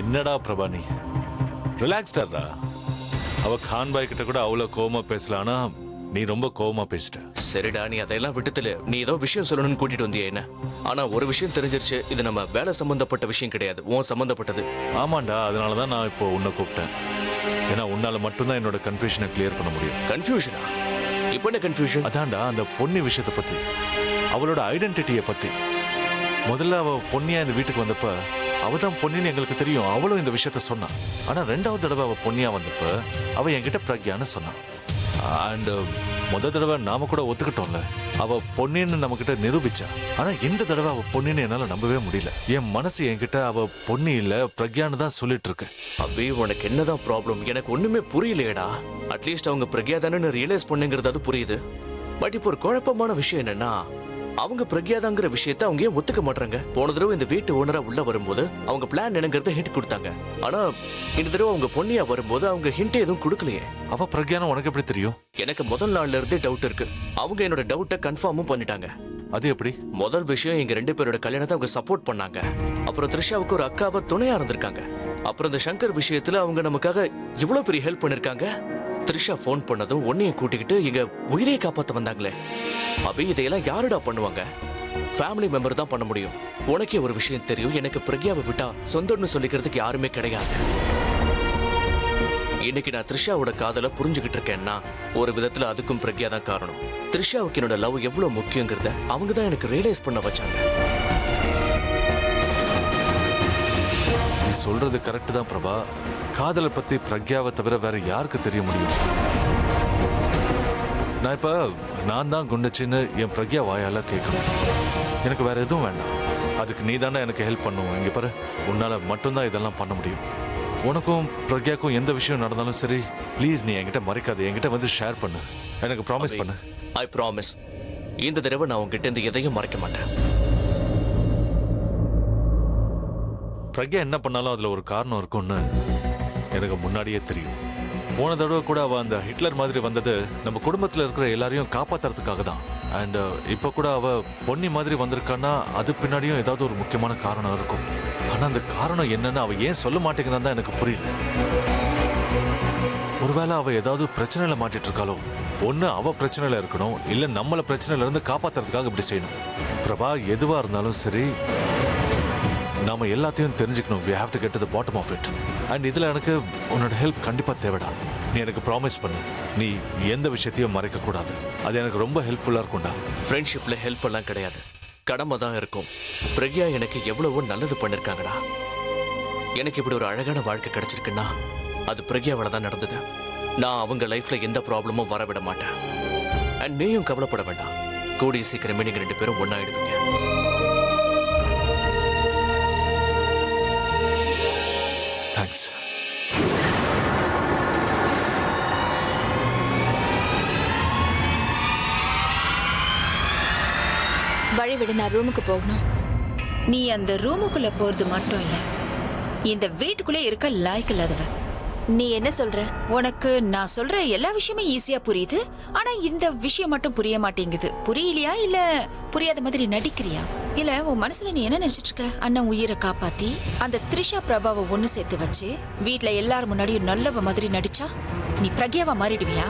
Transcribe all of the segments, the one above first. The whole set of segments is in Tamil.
என்னடா பிரபா நீ ரிலாக்ஸ்டா. அவ கான் பாய் கிட்ட கூட அவ்வளவு கோவமா பேசல, ஆனா நீ ரொம்ப கோவமா பேசிட்ட. சரிடா, நீ அதையெல்லாம் விட்டுத்துல நீ ஏதோ விஷயம் சொல்லணும்னு கூட்டிட்டு வந்தியா என்ன? ஆனா ஒரு விஷயம் தெரிஞ்சிருச்சு, இது நம்ம வேலை சம்பந்தப்பட்ட விஷயம் கிடையாது, உன் சம்பந்தப்பட்டது. ஆமாண்டா, அதனாலதான் நான் இப்போ உன்னை கூப்பிட்டேன். ஏன்னா உன்னால மட்டும்தான் என்னோட கன்ஃபியூஷனை கிளியர் பண்ண முடியும். கன்ஃபியூஷனா? இப்போ என்ன கன்ஃபியூஷன்? அதான்டா, அந்த பொன்னி விஷயத்தை பத்தி, அவளோட ஐடென்டிட்டியை பத்தி. முதல்ல அவ பொன்னியா இந்த வீட்டுக்கு வந்தப்ப அவதான் பொன்னின்னு எங்களுக்கு தெரியும், அவளும் இந்த விஷயத்த சொன்னான். ஆனா ரெண்டாவது தடவை அவ பொன்னியா வந்தப்ப அவ என்கிட்ட பிரக்யான்னு சொன்னான். அண்ட் முதல் தடவை நாம கூட ஒத்துக்கிட்டோம்ல, அவ பொன்னின்னு நம்ம கிட்ட நிரூபிச்சா. ஆனா இந்த தடவை அவ பொன்னின்னு என்னால நம்பவே முடியல. என் மனசு என்கிட்ட அவ பொன்னி இல்ல பிரக்யான்னு தான் சொல்லிட்டு இருக்கு. அபி, உனக்கு என்னதான் ப்ராப்ளம்? எனக்கு ஒண்ணுமே புரியலையேடா. அட்லீஸ்ட் அவங்க பிரக்யா தானே ரியலைஸ் பண்ணுங்கிறது அது புரியுது. பட் இப்போ ஒரு குழப்பமான விஷயம் என்னன்னா, அவங்க பிரக்யாதாங்கிற விஷயத்தை அவங்க ஏன் ஒத்துக்க மாட்டாங்க? போன தடவை இந்த வீட்டு ஓனரா உள்ள வரும்போது அவங்க பிளான் என்னங்கிறத ஹிண்ட் கொடுத்தாங்க. ஆனா இந்த தடவை அவங்க பொன்னியா வரும்போது அவங்க ஹிண்ட் எதுவும் கொடுக்கலையே. அவ பிரக்யான்னு உனக்கு எப்படி தெரியும்? எனக்கு முதல் நாள்ல இருந்தே டவுட் இருக்கு. அவங்க என்னோட டவுட்டை கன்ஃபார்மும் பண்ணிட்டாங்க. அது எப்படி? முதல் விஷயம், எங்க 2 பேரோட கல்யாணத்தை அவங்க சப்போர்ட் பண்ணாங்க. அப்புறம் த்ரிஷாவுக்கு ஒரு அக்காவை துணையா இருந்திருக்காங்க. அப்புறம் இந்த சங்கர் விஷயத்துல அவங்க நமக்காக இவ்வளவு பெரிய ஹெல்ப் பண்ணிருக்காங்க. த்ரிஷா போன் பண்ணதும் உன்னையும் கூட்டிக்கிட்டு எங்க உயிரை காப்பாத்த வந்தாங்களே. அபி, இதையெல்லாம் யாருடா பண்ணுவாங்க? ஃபேமிலி மெம்பர் தான் பண்ண முடியும். உனக்கே ஒரு விஷயம் தெரியும், எனக்கு பிரக்யாவை விட்டா சொந்தம்னு சொல்லிக்கிறதுக்கு யாருமே கிடையாது. இன்னைக்கு நான் த்ரிஷாவோட காதலை புரிஞ்சுக்கிட்டு இருக்கேன்னா ஒரு விதத்துல அதுக்கும் பிரக்யா தான் காரணம். த்ரிஷாவுக்கு என்னோட லவ் எவ்வளவு முக்கியங்கிறத அவங்க தான் எனக்கு ரியலைஸ் பண்ண வச்சாங்க. நீ சொல்றது கரெக்ட் தான் பிரபா. காதலை பத்தி பிரக்யாவை தவிர வேற யாருக்கு தெரிய முடியும்? நான் தான் குண்டச்சின்னு என் பிரக்யா வாயால கேட்கணும். எனக்கு வேற எதுவும் வேண்டாம். அதுக்கு நீ தானே எனக்கு ஹெல்ப் பண்ணுவோம். இங்க பாரு, உன்னால மட்டும்தான் இதெல்லாம் பண்ண முடியும். உனக்கும் பிரக்யாக்கும் எந்த விஷயம் நடந்தாலும் சரி, ப்ளீஸ் நீ என்கிட்ட மறைக்காத, என்கிட்ட வந்து ஷேர் பண்ணு. எனக்கு ப்ராமிஸ் பண்ணு. I promise. இந்த தடவை நான் உங்ககிட்ட இருந்து எதையும் மறைக்க மாட்டேன். பிரக்யா என்ன பண்ணாலும் அதுல ஒரு காரணம் இருக்கும்னு எனக்கு முன்னாடியே தெரியும். போன தடவை கூட அவ அந்த ஹிட்லர் மாதிரி வந்தது நம்ம குடும்பத்தில் இருக்கிற எல்லாரையும் காப்பாத்துறதுக்காக தான். அண்ட் இப்ப கூட அவ பொன்னி மாதிரி வந்திருக்கான்னா அது பின்னாடியும் ஏதாவது ஒரு முக்கியமான காரணம் இருக்கும். ஆனா அந்த காரணம் என்னன்னு அவ ஏன் சொல்ல மாட்டேங்கிறான் தான் எனக்கு புரியல. ஒருவேளை அவ ஏதாவது பிரச்சனையில மாட்டிட்டு இருக்காளோ? ஒண்ணு அவ பிரச்சனையில இருக்கணும், இல்ல நம்மள பிரச்சனையில இருந்து காப்பாத்துறதுக்காக இப்படி செய்யணும். பிரபா, எதுவா இருந்தாலும் சரி, நாம எல்லாத்தையும் தெரிஞ்சுக்கணும். we have to get to the bottom of it. And இதுல எனக்கு உன்னோட ஹெல்ப் கண்டிப்பா தேவைடா. நீ எனக்கு ப்ராமிஸ் பண்ணு, நீ எந்த விஷயத்தையும் மறைக்க கூடாது. அது எனக்கு ரொம்ப ஹெல்ப்ஃபுல்லா இருக்கும்டா. ஃப்ரெண்ட்ஷிப்ல ஹெல்ப் எல்லாம் கிடையாது, கடமை தான் இருக்கும். பிரக்யா எனக்கு எவ்வளவோ நல்லது பண்ணிருக்காங்கடா. எனக்கு இப்படி ஒரு அழகான வாழ்க்கை கிடைச்சிருக்குன்னா அது பிரக்யாவால தான் நடந்தது. நான் அவங்க லைஃப்ல எந்த ப்ராப்ளமும் வர விட மாட்டேன். அண்ட் நீயும் கவலைப்பட வேண்டாம், கூடிய சீக்கிரமே நீங்க 2 பேரும் ஒன்னாயிடுவீங்க. தேங்க்ஸ். வழி விட, நான் ரூமுக்கு போகணும். நீ அந்த ரூமுக்குள்ள போறது மட்டும் இல்ல, இந்த வீட்டுக்குள்ளே இருக்க லாய்க்கு இல்லாதவ. நீ என்ன சொல்ற? உனக்கு நான் சொல்ற எல்லா விஷயமும் ஈஸியா புரியுது, ஆனா இந்த விஷயம் மட்டும் புரிய மாட்டேங்குது. புரியலையா இல்ல புரியாத மாதிரி நடிக்கிறியா? இல்ல உன் மனசுல நீ என்ன நினைச்சிட்டு இருக்க? அண்ணன் உயிரை காப்பாத்தி அந்த த்ரிஷா பிரபாவை ஒண்ணு சேர்த்து வச்சு வீட்டுல எல்லாரும் முன்னாடியும் நல்லவ மாதிரி நடிச்சா நீ பிரக்யாவா மாறிடுவியா?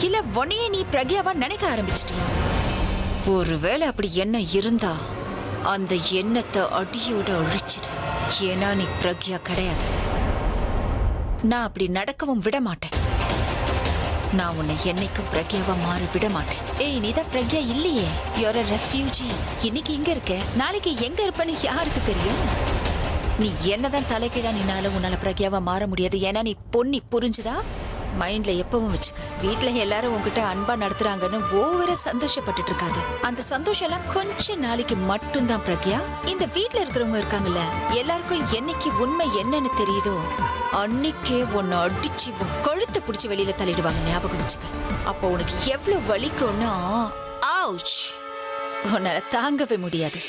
இல்ல உன்னையே நீ பிரக்யாவா நினைக்க ஆரம்பிச்சிட்டியா? ஒருவேளை அப்படி எண்ணம் இருந்தா அந்த எண்ணத்தை அடியோட அழிச்சிடு. ஏன்னா நீ பிரக்யா கிடையாது. நான் அப்படி நடக்கவும் விட மாட்டேன். நான் உன்னை என்னைக்கும் பிரக்யாவா மாற விட மாட்டேன். ஏய், நீதான் பிரக்யா இல்லையே, you're a refugee. இன்னைக்கு இங்க இருக்க, நாளைக்கு எங்க இருப்பன்னு யாருக்கு தெரியும்? நீ என்னதான் தலைக்கீழா நின்னாலும் உன்னால பிரக்யாவா மாற முடியாது. ஏன்னா நீ பொன்னி, புரிஞ்சுதா? மைண்ட்ல எப்பவும் வச்சுக்க. வீட்டுல எல்லாரும் உங்ககிட்ட அன்பா நடத்துறாங்கன்னு ஓவரா சந்தோஷப்பட்டுட்டு இருக்காது. அந்த சந்தோஷம் எல்லாம் கொஞ்ச நாளைக்கு மட்டும்தான் பிரக்யா. இந்த வீட்டுல இருக்கிறவங்க இருக்காங்கல்ல, எல்லாருக்கும் என்னைக்கு உண்மை என்னன்னு தெரியுதோ அன்னைக்கே உன்னை அடிச்சு உன் கழுத்தை பிடிச்சி வெளியில தள்ளிடுவாங்க. ஞாபகம் வச்சுக்க. அப்போ உனக்கு எவ்வளவு வலிக்கும்னா, ஆவுச், உன்னால தாங்கவே முடியாது.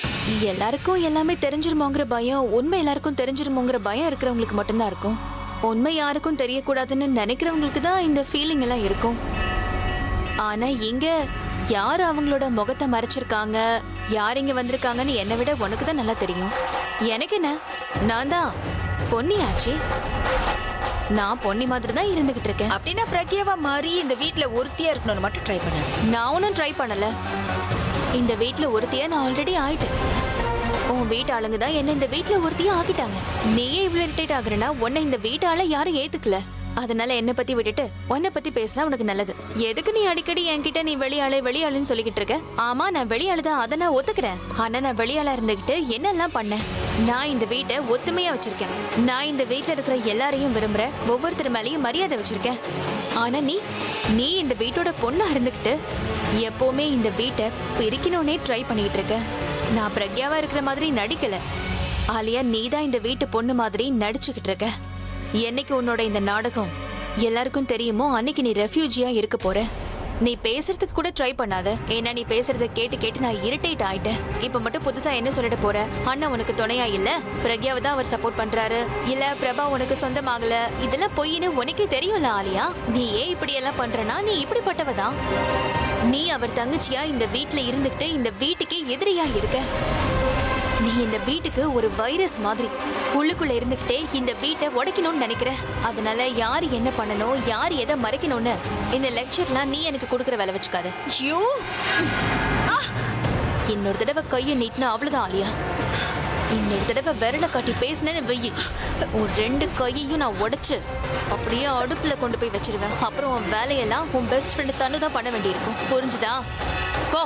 எல்லாருக்கும் எல்லாமே தெரிஞ்சிருமோங்கிற பயம், உண்மை எல்லாருக்கும் தெரிஞ்சிருமோங்கிற பயம் இருக்கிறவங்களுக்கு மட்டும்தான் இருக்கும். உண்மை யாருக்கும் தெரியக்கூடாதுன்னு நினைக்கிறவங்களுக்கு தான் இந்த ஃபீலிங் எல்லாம் இருக்கும். ஆனா இங்க யார் அவங்களோட முகத்தை மறைச்சிருக்காங்க, யார் இங்க வந்திருக்காங்கன்னு என்னை விட உனக்கு தான் நல்லா தெரியும். எனக்கு என்ன, நான் தான் பொன்னியாச்சு. நான் பொன்னி மாதிரி தான் இருந்துகிட்டு இருக்கேன். அப்படின்னா பிரக்யாவா மாறி இந்த வீட்ல ஒருத்தியா இருக்கணும்னு மட்டும் ட்ரை பண்ணாரு. நான் ஒன்றும் ட்ரை பண்ணல. இந்த வீட்ல ஒருத்தியா நான் ஆல்ரெடி ஆயிட்டேன். உன் வீட்டு ஆளுங்க தான் என்ன இந்த வீட்ல ஒருத்தியா ஆக்கிட்டாங்க. நீயே இவ்வளவு இரிட்டேட் ஆகுறனா உன்னை இந்த வீட்டால யாரும் ஏத்துக்கல. அதனால என்ன பத்தி விட்டுட்டு உன்னை பத்தி பேசினா உனக்கு நல்லது. எதுக்கு நீ அடிக்கடி என்கிட்ட நீ வெளியாளுன்னு சொல்லிக்கிட்டு இருக்க? ஆமா, நான் வெளியாளு தான், அதை நான் ஒத்துக்கிறேன். ஆனா நான் வெளியாளா இருந்துகிட்டு என்னெல்லாம் பண்ணேன்? நான் இந்த வீட்டை ஒத்துமையா வச்சிருக்கேன். நான் இந்த வீட்ல இருக்கிற எல்லாரையும் விரும்புறேன். ஒவ்வொருத்தர் மேலேயும் மரியாதை வச்சிருக்கேன். ஆனா நீ இந்த வீட்டோட பொண்ணா இருந்துகிட்டு எப்பவுமே இந்த வீட்டை பிரிக்கணும்னே ட்ரை பண்ணிட்டு இருக்க. நான் பிரக்யாவா இருக்கிற மாதிரி நடிக்கல ஆலியா, நீ தான் இந்த வீட்டு பொண்ணு மாதிரி நடிச்சுக்கிட்டு இருக்க. என்னைக்கு உன்னோட இந்த நாடகம் எல்லாருக்கும் தெரியுமோ அன்னைக்கு நீ ரெஃப்யூஜியா இருக்க போற. நீ பேசுறதுக்கு கூட ட்ரை பண்ணாத. ஏன்னா நீ பேசுறத கேட்டு கேட்டு நான் இரிட்டேட் ஆயிட்டேன். இப்ப மட்டும் புதுசா என்ன சொல்லிட்டு போற? அண்ணா உனக்கு துணையா இல்ல, பிரக்யாவை தான் அவர் சப்போர்ட் பண்றாரு, இல்ல பிரபா உனக்கு சொந்தமாகல, இதெல்லாம் பொய்ன்னு உனக்கே தெரியும்ல ஆலியா. நீ ஏன் இப்படி எல்லாம் பண்றனா? நீ இப்படிப்பட்டவதான். நீ அவர் தங்கச்சியா இந்த வீட்ல இருந்துகிட்டு இந்த வீட்டுக்கே எதிரியா இருக்க. நீ இந்த வீட்டுக்கு ஒரு வைரஸ் மாதிரி உள்ளுக்குள்ள இருந்துகிட்டே இந்த வீட்டை உடைக்கணும்னு நினைக்கிற. அதனால யார் என்ன பண்ணணும், யார் எதை மறைக்கணும்னு இந்த லெக்சர்லாம் நீ எனக்கு கொடுக்கற வேலை வச்சுக்காத. ஐயோ, இன்னொரு தடவை கையை நீட்டினா அவ்வளவுதான் ஆலியா. இன்னொரு தடவை விரல காட்டி பேசினேன்னு வெயி, உன் 2 கையையும் நான் உடைச்சு அப்படியே அடுப்புல கொண்டு போய் வச்சிருவேன். அப்புறம் உன் வேலையெல்லாம் உன் பெஸ்ட் ஃப்ரெண்டு தன்னு தான் பண்ண வேண்டியிருக்கும். புரிஞ்சுதா? போ.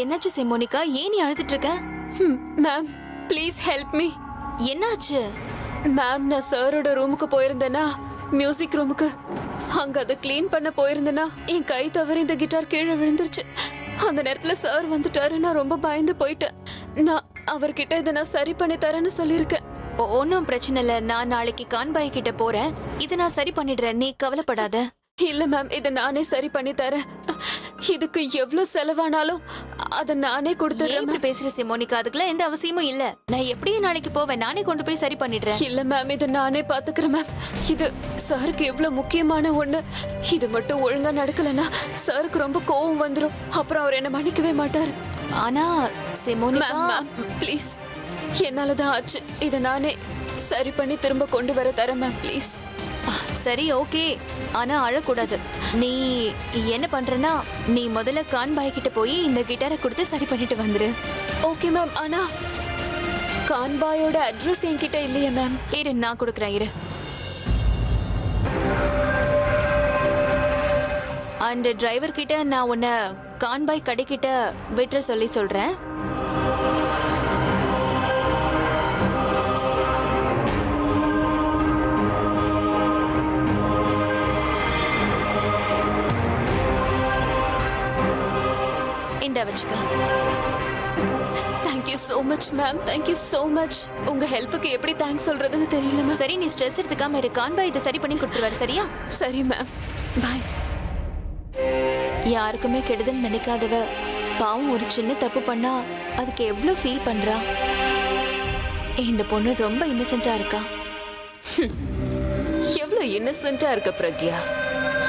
என்னாச்சு செமோனிகா? ஏன் நீ அழுதுட்டு இருக்க? Ma'am please help me. என்னாச்சு? மேம், நான் சாரோட ரூமுக்கு போயிருந்தேனா, மியூசிக் ரூமுக்கு. அங்க அதை க்ளீன் பண்ண போயிருந்தேனா என் கை தவறி இந்த கிட்டார் கீழே விழுந்துருச்சு. அந்த நேரத்துல சார் வந்துட்டாரு. நான் ரொம்ப பயந்து போயிட்டேன். நான் அவர்கிட்ட இதை நான் சரி பண்ணி தரேன்னு சொல்லியிருக்கேன். ஒன்னும் பிரச்சனை இல்ல. நான் நாளைக்கு கான்பாய் கிட்ட போறேன். இதை நான் சரி பண்ணிடுறேன், நீ கவலைப்படாத. இல்ல மேம், இதை நானே சரி பண்ணி தரேன். இதுக்கு எவ்வளவு செலவானாலும் அதை நானே கொடுத்துறேன். இப்படி பேசுற சிமோனிகா, அதுக்கெல்லாம் எந்த அவசியமும் இல்ல. நான் எப்படியும் நாளைக்கு போவேன், நானே கொண்டு போய் சரி பண்ணிடுறேன். இல்ல மேம், இதை நானே பாத்துக்கிறேன் மேம். இது சாருக்கு எவ்வளவு முக்கியமான ஒண்ணு. இது மட்டும் ஒழுங்கா நடக்கலன்னா சாருக்கு ரொம்ப கோவம் வந்துரும். அப்புறம் அவர் என்ன மன்னிக்கவே மாட்டாரு. ஆனா சிமோனிகா, மேம் ப்ளீஸ், என்னாலதான் ஆச்சு. இதை நானே சரி பண்ணி திரும்ப கொண்டு வர தரேன் மேம், ப்ளீஸ். சரி ஓகே, ஆனா அழக்கூடாது. நீ என்ன பண்றனா, நீ முதல்ல கான்பாய் கிட்ட போய் இந்த கிட்டாரை கொடுத்து சரி பண்ணிட்டு வந்துரு. Okay ma'am. ஆனா கான்பாயோட அட்ரஸ் என்கிட்ட இல்லையே மேம். இரு, நான் கொடுக்குறேன், இரு. அந்த டிரைவர் கிட்ட நான் உன்னை கான்பாய் கடைக்கிட்ட விட்டுற சொல்லி சொல்றேன். இந்த வச்சுக்க. Thank you so much ma'am, thank you so much. உங்க ஹெல்ப்புக்கு எப்படி தேங்க்ஸ் சொல்றதுன்னு தெரியல மேம். சரி, நீ ஸ்ட்ரெஸ் எடுத்துக்காம இரு. கான்பாய் இதை சரி பண்ணி கொடுத்துருவாரு, சரியா? சரி மேம், பாய். யாருக்குமே கெடுதல் நினைக்காதவ பாவம் ஒரு சின்ன தப்பு பண்ணா அதுக்கு எவ்வளவு ஃபீல் பண்றா. இந்த பொண்ணு ரொம்ப இன்னசென்ட்டா இருக்கா. எவ்வளவு இன்னசென்ட்டா இருக்க பிரக்யா.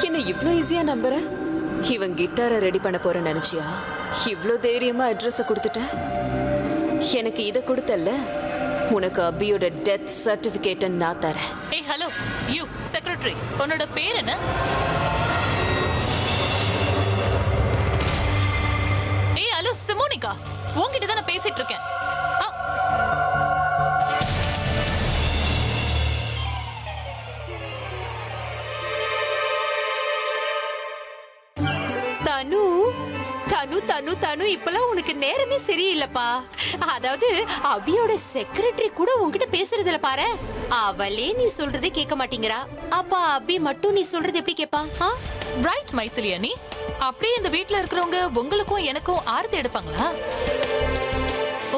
என்ன இவ்ளோ ஈஸியா நம்புற? இவன் கிட்டாரை ரெடி பண்ண போற நினைச்சியா? இவ்ளோ தைரியமா அட்ரஸ கொடுத்துட்ட. எனக்கு இத கொடுத்தல்ல, உனக்கு அபியோட டெத் சர்டிபிகேட் நான் தரேன். ஏய் ஹலோ யூ செக்ரட்டரி, உன்னோட பேர் என்ன? ஏய் ஹலோ சிமோனிகா, உன்கிட்ட தான் நான் பேசிட்டு இருக்கேன். தனு தனு தனு தனு இப்பெல்லாம் உனக்கு நேரமே சரியில்லப்பா. அதாவது அபியோட செக்ரட்டரி கூட உன்கிட்ட பேசுறது இல்ல பாரு. அவளே நீ சொல்றதே கேட்க மாட்டேங்கிறா. அப்பா அபி மட்டும் நீ சொல்றது எப்படி கேப்பா? ரைட் மைத்திலியா, நீ அப்படியே இந்த வீட்ல இருக்கிறவங்க உங்களுக்கும் எனக்கும் ஆரத்தி எடுப்பாங்களா?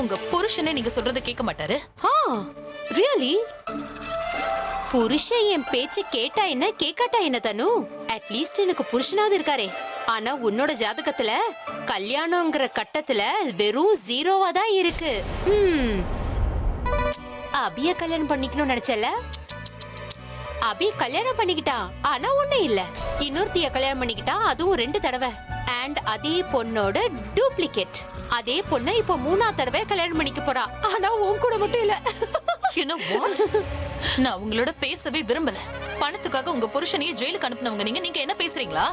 உங்க புருஷனே நீங்க சொல்றத கேட்க மாட்டாரு. ரியலி? புருஷன் என் பேச்ச கேட்டா என்ன கேட்காட்டா என்ன தனு? அட்லீஸ்ட் எனக்கு புருஷனாவது இருக்காரே. ஆனா உன்னோட ஜாதகத்துல கல்யாணம்ங்கிற கட்டத்துல வெறும் 0வா தான் இருக்கு. அபிய கல்யாணம் பண்ணிக்கணும்னு நினைச்சல? அபி கல்யாணம் பண்ணிக்கிட்டான், ஆனா ஒண்ணு இல்ல. இன்னொருத்திய கல்யாணம் பண்ணிக்கிட்டான், அதுவும் 2 தடவை. அண்ட் அதே பொண்ணோட டூப்ளிகேட். அதே பொண்ணை இப்போ 3ஆவது தடவை கல்யாணம் பண்ணிக்க போறா. ஆனா உன் கூட மட்டும் இல்ல. நான் உங்களோட பேசவே விரும்பல. பணத்துக்காக உங்க புருஷனையே ஜெயிலுக்கு அனுப்புனவங்க நீங்க என்ன பேசுறீங்களா?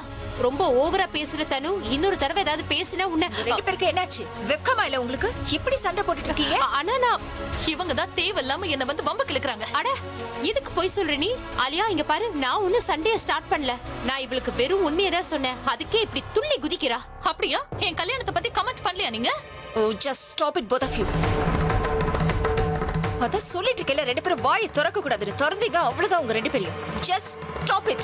ரொம்ப ஓவரா பேசுற தனு. இன்னொரு தடவை ஏதாவது பேசினா உன்னை 2 பேருக்கு என்னாச்சு? வெக்கமா இல்ல உங்களுக்கு? இப்படி சண்டை போட்டுட்டு இருக்கீங்க? ஆனா நான் இவங்க தான் தேவையில்லாம என்ன வந்து வம்பு கிழக்குறாங்க. அட இதுக்கு போய் சொல்ற நீ? ஆலியா இங்க பாரு, நான் ஒன்னும் சண்டைய ஸ்டார்ட் பண்ணல. நான் இவளுக்கு வெறும் உண்மையை தான் சொன்னேன். அதுக்கே இப்படி துள்ளி குதிக்கிறா. அப்படியா? என் கல்யாணத்தை பத்தி கமெண்ட் பண்ணலையா நீங்க? Oh, just stop it, both of you. அத சொல்லிட்டு இருக்கல, 2 பேரும் வாயை திறக்க கூடாது. திறந்தீங்க அவ்வளவுதான் உங்க 2 பேரையும். Just stop it.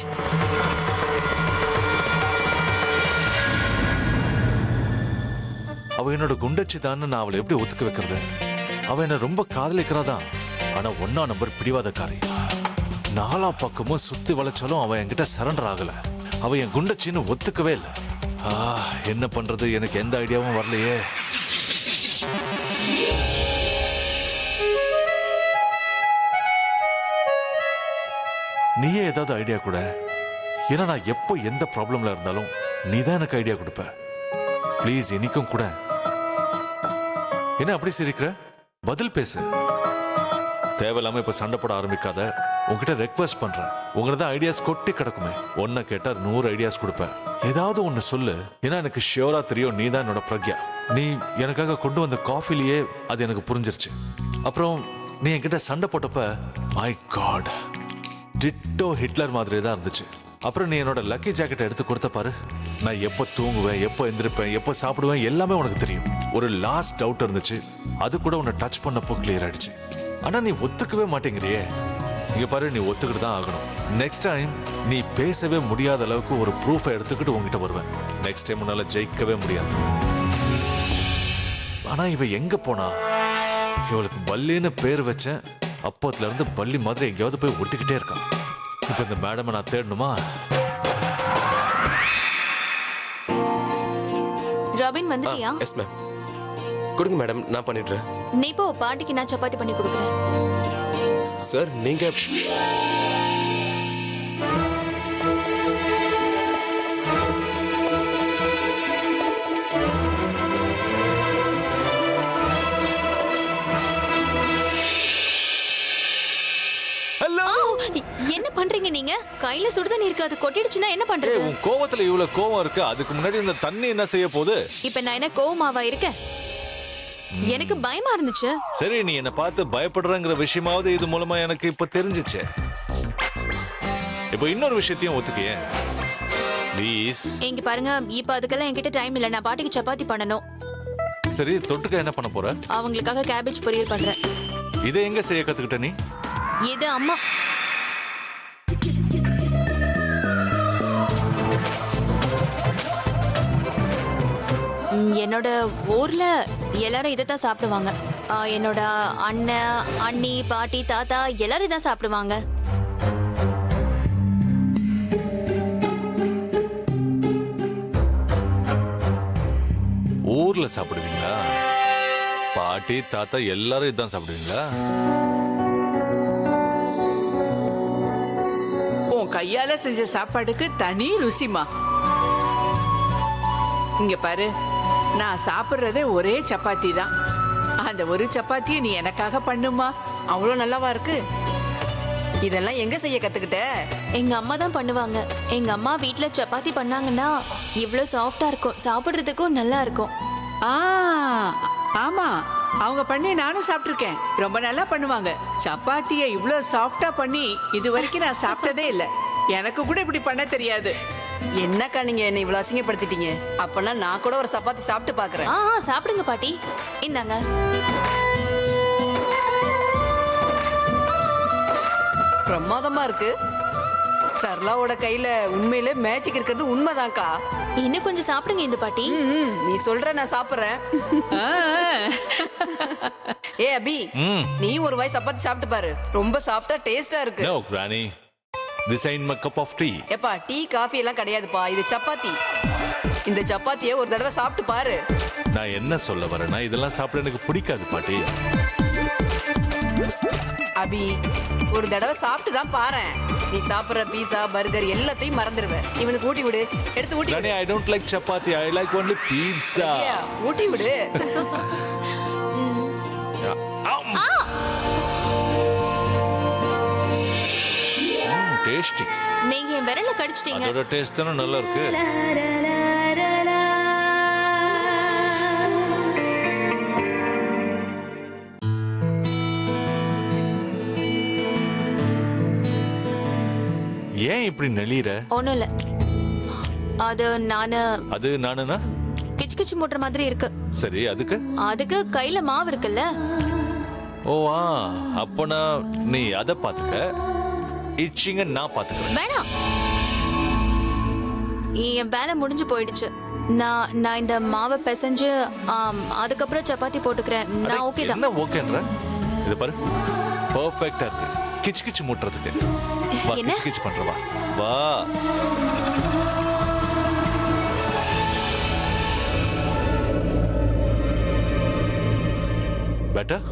அவ என்னோட குண்டச்சி தான், நான் அவளை எப்படி ஒத்துக்க வைக்கிறது? அவ என்ன ரொம்ப காதலிக்கிறாதான், ஆனா 1ஆம் நம்பர் பிடிவாதக்காரி. 4 பக்கமும் சுத்தி வளைச்சாலும் அவ என்கிட்ட சரண்டர் ஆகல. அவ என் குண்டச்சின்னு ஒத்துக்கவே இல்லை. என்ன பண்றது? எனக்கு எந்த ஐடியாவும் வரலையே. நீயே ஏதாவது ஐடியா கூட. ஏன்னா நான் எப்போ எந்த ப்ராப்ளம்ல இருந்தாலும் நீ தான் எனக்கு ஐடியா கொடுப்ப. ப்ளீஸ் இன்னைக்கும் கூட. என்ன அப்படி சிரிக்கிற? பதில் பேசு. தேவையில்லாம இப்ப சண்டை போட ஆரம்பிக்காத. உங்ககிட்ட ரெக்வெஸ்ட் பண்றேன். உங்களோட ஐடியாஸ் கொட்டி கிடக்குமே. ஒன்ன கேட்டா 100 ஐடியாஸ் கொடுப்பேன். ஏதாவது ஒன்னு சொல்லு. ஏன்னா எனக்கு ஷியோரா தெரியும் நீ தான் என்னோட பிரக்யா. நீ எனக்காக கொண்டு வந்த காஃபிலேயே அது எனக்கு புரிஞ்சிருச்சு. அப்புறம் நீ என்கிட்ட சண்டை போட்டப்ப மை காட், டிட்டோ ஹிட்லர் மாதிரி தான் இருந்துச்சு. அப்புறம் நீ என்னோட லக்கி ஜாக்கெட் எடுத்து கொடுத்த பாரு. நான் எப்போ தூங்குவேன், எப்போ எந்திரிப்பேன், எப்போ சாப்பிடுவேன் எல்லாமே உனக்கு தெரியும். ஒரு லாஸ்ட் டவுட் இருந்துச்சு, அது கூட உன்னை டச் பண்ணப்போ கிளியர் ஆயிடுச்சு. ஆனா நீ ஒத்துக்கவே மாட்டேங்கிறியே. இங்க பாரு, நீ ஒத்துக்கிட்டு தான் ஆகணும். நெக்ஸ்ட் டைம் நீ பேசவே முடியாத அளவுக்கு ஒரு ப்ரூஃபை எடுத்துக்கிட்டு உங்ககிட்ட வருவேன். நெக்ஸ்ட் டைம் உன்னால ஜெயிக்கவே முடியாது. ஆனா இவ எங்க போனா? இவளுக்கு பல்லின்னு பேர் வச்சேன். அப்போத்துல இருந்து பள்ளி மாதிரி எங்கேயாவது போய் ஒட்டிக்கிட்டே இருக்கான். இப்ப இந்த மேடமை நான் தேடணுமா? ராபின் வந்துட்டியா? Yes ma'am. கொடுங்க மேடம், நான் பண்ணிடுறேன். நீ போ, பாட்டிக்கு நான் சப்பாத்தி பண்ணி கொடுக்குறேன். சார் நீங்க என்ன பண்றீங்க நீங்க? கையில சுடுதண்ணி இருக்கு, அது கொட்டிடுச்சுன்னா என்ன பண்றது? உன் கோவத்துல இவ்வளவு கோவம் இருக்கு, அதுக்கு முன்னாடி இந்த தண்ணி என்ன செய்ய போகுது? இப்ப நான் என்ன கோவமாவா இருக்கேன்? எனக்கு பயமா இருந்துச்சு. சரி, நீ என்ன பார்த்து பயப்படுறங்கிற விஷயமாவது இது மூலமா எனக்கு இப்ப தெரிஞ்சிச்சு. இப்ப இன்னொரு விஷயத்தையும் ஒத்துக்கியே ப்ளீஸ். இங்க பாருங்க, இப்ப அதுக்கெல்லாம் என்கிட்ட டைம் இல்ல. நான் பாட்டிக்கு சப்பாத்தி பண்ணணும். சரி, தொட்டுக்க என்ன பண்ண போற? அவங்களுக்காக கேபேஜ் பொரியல் பண்றேன். இதை எங்க செய்ய கத்துக்கிட்ட நீ? இது அம்மா. என்னோட ஊர்ல எல்லாரும் இதைத்தான் சாப்பிடுவாங்க. என்னோட அண்ணன், அண்ணி, பாட்டி, தாத்தா எல்லாரும் இதான் சாப்பிடுவாங்க. ஊர்ல சாப்பிடுவீங்களா? பாட்டி தாத்தா எல்லாரும் இதான் சாப்பிடுவீங்களா? உன் கையால செஞ்ச சாப்பாடுக்கு தனி ருசிமா. இங்க பாரு, நான் சாப்பிடுறதே ஒரே சப்பாத்தி தான். அந்த ஒரு சப்பாத்தியை நீ எனக்காக பண்ணுமா. அவ்வளோ நல்லாவா இருக்கு? இதெல்லாம் எங்க செய்ய கத்துக்கிட்ட? எங்க அம்மா தான் பண்ணுவாங்க. எங்க அம்மா வீட்ல சப்பாத்தி பண்ணாங்கன்னா இவ்ளோ சாஃப்டா இருக்கும், சாப்பிடுறதுக்கும் நல்லா இருக்கும். ஆமா, அவங்க பண்ணி நானும் சாப்பிட்டுருக்கேன். ரொம்ப நல்லா பண்ணுவாங்க. சப்பாத்தியை இவ்ளோ சாஃப்டா பண்ணி இது வரைக்கும் நான் சாப்பிட்டதே இல்லை. எனக்கு கூட இப்படி பண்ண தெரியாது. என்னக்கா நீங்க என்னை இவ்வளவு அசிங்கப்படுத்திட்டீங்க. அப்பனா நான் கூட ஒரு சப்பாத்தி சாப்பிட்டு பாக்குறேன். சாப்பிடுங்க பாட்டி, இந்தாங்க. பிரமாதமா இருக்கு. சரளாவோட கையில உண்மையிலே மேஜிக் இருக்கிறது உண்மைதான்க்கா. இன்னும் கொஞ்சம் சாப்பிடுங்க இந்த பாட்டி. நீ சொல்ற, நான் சாப்பிடுறேன். ஏ அபி நீ ஒரு வாய் சப்பாத்தி சாப்பிட்டு பாரு ரொம்ப சாஃப்டா டேஸ்டா இருக்கு no granny this ain't my cup of tea. ஏப்பா டீ காஃபி எல்லாம் கிடையாதுப்பா இது சப்பாத்தி இந்த சப்பாத்தியை ஒரு தடவை சாப்பிட்டு பாரு நான் என்ன சொல்ல வரேன்னா இதெல்லாம் சாப்பிட எனக்கு பிடிக்காது பாட்டி. அபி ஒரு தடவை சாப்பிட்டு தான் பாரேன் நீ சாப்பிடுற பீஸா பர்கர் எல்லாத்தையும் மறந்துடுவ இவனுக்கு ஊட்டி விடு எடுத்து ஊட்டி கிரானி விடு I don't like chapati. I like only pizza. ஏ, ஊட்டி விடு டேஸ்டி. நீங்க என் விரல கடிச்சிட்டீங்க. அதோட டேஸ்ட் தானே நல்லா இருக்கு. ஏன் இப்படி நெளிற? ஒண்ணும் இல்ல. அது நானுனா கிச்சு கிச்சு மூட்டுற மாதிரி இருக்கு. சரி அதுக்கு அதுக்கு கையில மாவு இருக்குல்ல. ஓ அப்பனா நீ அத பாத்துக்க, இச்சிங்க நான் பாத்துக்கிறேன். வேணாம், என் வேலை முடிஞ்சு போயிடுச்சு. நான் இந்த மாவை பிசைஞ்சு அதுக்கப்புறம் சப்பாத்தி போட்டுக்கிறேன். நான் ஓகே தான். என்ன ஓகேன்ற? இது பாரு பெர்ஃபெக்ட்டா இருக்கு கிச்சு கிச்சு மூட்டுறதுக்கு. வா என்ன? கிச்சு கிச்சு பண்ற வா. பெட்டர்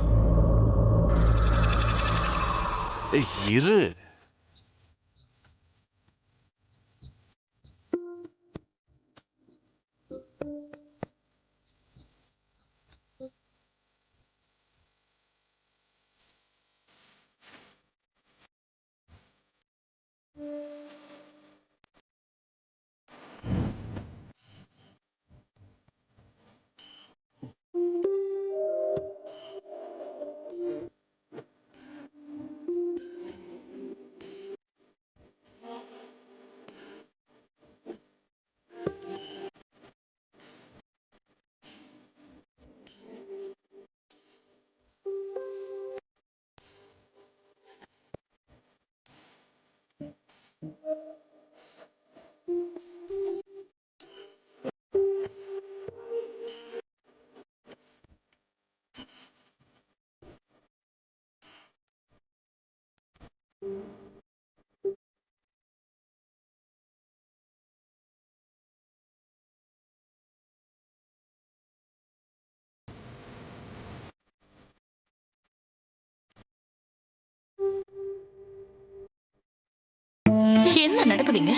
இரு. என்ன நடக்குதுங்க?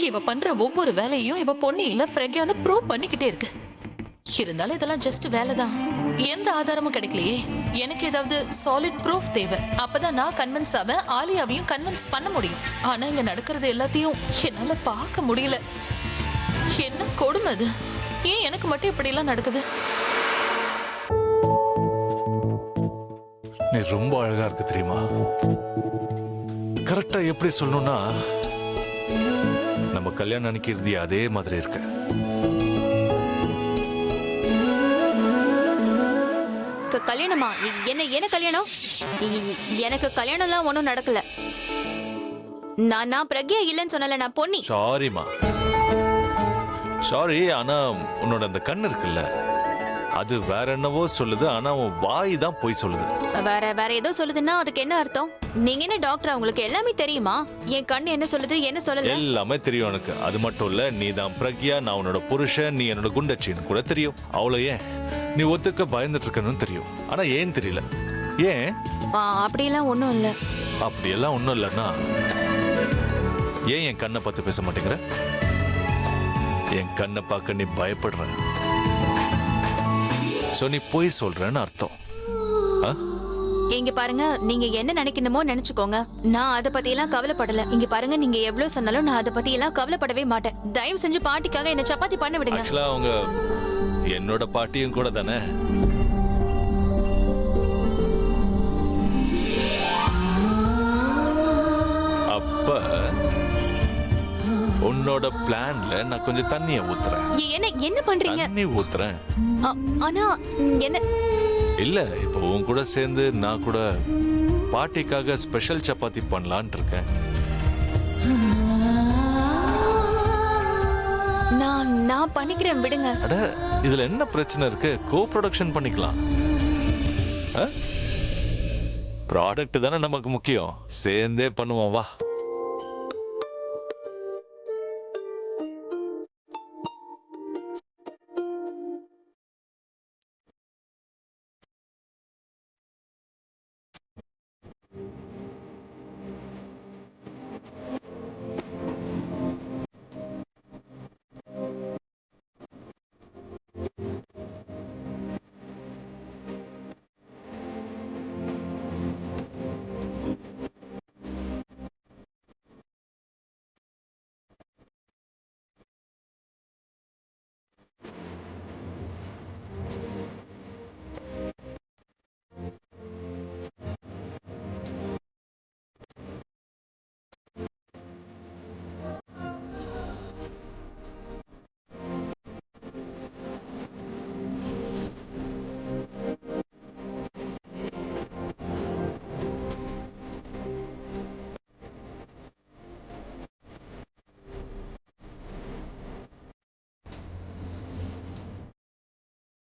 இவ பண்ற ஒவ்வொரு வேலையும் இவ பொண்ணு இல்ல பிரக்யான்னு ப்ரூவ் பண்ணிக்கிட்டே இருக்கு. இருந்தாலும் இதெல்லாம் ஜஸ்ட் வேலைதான். எந்த ஆதாரமும் கிடைக்கலையே. எனக்கு ஏதாவது சாலிட் ப்ரூஃப் தேவை. அப்பதான் நான் கன்வின்ஸ் ஆவேன், ஆலியாவையும் கன்வின்ஸ் பண்ண முடியும். ஆனா இங்க நடக்கிறது எல்லாத்தையும் என்னால பார்க்க முடியல. என்ன கொடுமை அது? ஏன் எனக்கு மட்டும் இப்படி எல்லாம் நடக்குது? நீ ரொம்ப அழகா இருக்கு தெரியுமா? கரெக்டா எப்படி சொல்லணும்னா நம்ம கல்யாணம் அன்னைக்கு இருந்திய அதே மாதிரி இருக்க. கல்யாணமா? என்ன கல்யாணம்? எனக்கு கல்யாணம்லாம் ஒன்றும் நடக்கல. நான் பிரக்யா இல்லைன்னு சொன்னல, நான் பொன்னி. சாரிமா, சாரி. ஆனா உன்னோட அந்த கண்ணு இருக்குல்ல, அது வேற என்னவோ சொல்லுது. ஆனா உன் வாய் தான் போய் சொல்லுது. வேற ஏதோ சொல்லுதுன்னா அதுக்கு என்ன அர்த்தம்? நீங்க என்ன டாக்டர்? உங்களுக்கு எல்லாமே தெரியுமா? என் கண்ணு என்ன சொல்லுது, என்ன சொல்லல? எல்லாமே தெரியும் எனக்கு. அது மட்டும் இல்ல, நீ தான் பிரக்யா, நான் உன்னோட புருஷன், நீ என்னோட குண்டச்சின்னு கூட தெரியும். அவ்வளோ ஏன் நீ ஒத்துக்க பயந்துட்டு இருக்கணும்னு தெரியும். ஆனா ஏன் தெரியல. ஏன்? அப்படியெல்லாம் ஒன்றும் இல்லை. அப்படியெல்லாம் ஒன்றும் இல்லைன்னா ஏன் என் கண்ணை பார்த்து பேச மாட்டேங்கிற? என் கண்ணை பார்க்க நீ பயப்படுற. சோ நீ போய் சொல்றன்னு அர்த்தம். இங்க பாருங்க, நீங்க என்ன நினைக்கணுமோ நினைச்சுக்கோங்க. நான் அதை பத்தி எல்லாம் கவலைப்படல. இங்க பாருங்க, நீங்க எவ்வளவு சொன்னாலும் நான் அதை பத்தி எல்லாம் கவலைப்படவே மாட்டேன். தயவு செஞ்சு பாட்டிக்காக என்ன சப்பாத்தி பண்ண விடுங்க. ஆக்சுவலா அவங்க என்னோட பாட்டியும் கூட தானே. அப்ப உன்னோட பிளான்ல நான் கொஞ்சம் தண்ணிய ஊத்துறேன். என்ன பண்றீங்க? தண்ணி ஊத்துறேன். ஆனா என்ன இல்ல, இப்போ உன் கூட சேர்ந்து நான் கூட பாட்டிக்காக ஸ்பெஷல் சப்பாத்தி பண்ணலான் இருக்கேன். நான் பண்ணிக்கிறேன், விடுங்க. அட இதுல என்ன பிரச்சனை இருக்கு? கோ ப்ரொடக்ஷன் பண்ணிக்கலாம். ப்ராடக்ட் தானே நமக்கு முக்கியம். சேர்ந்தே பண்ணுவோம் வா.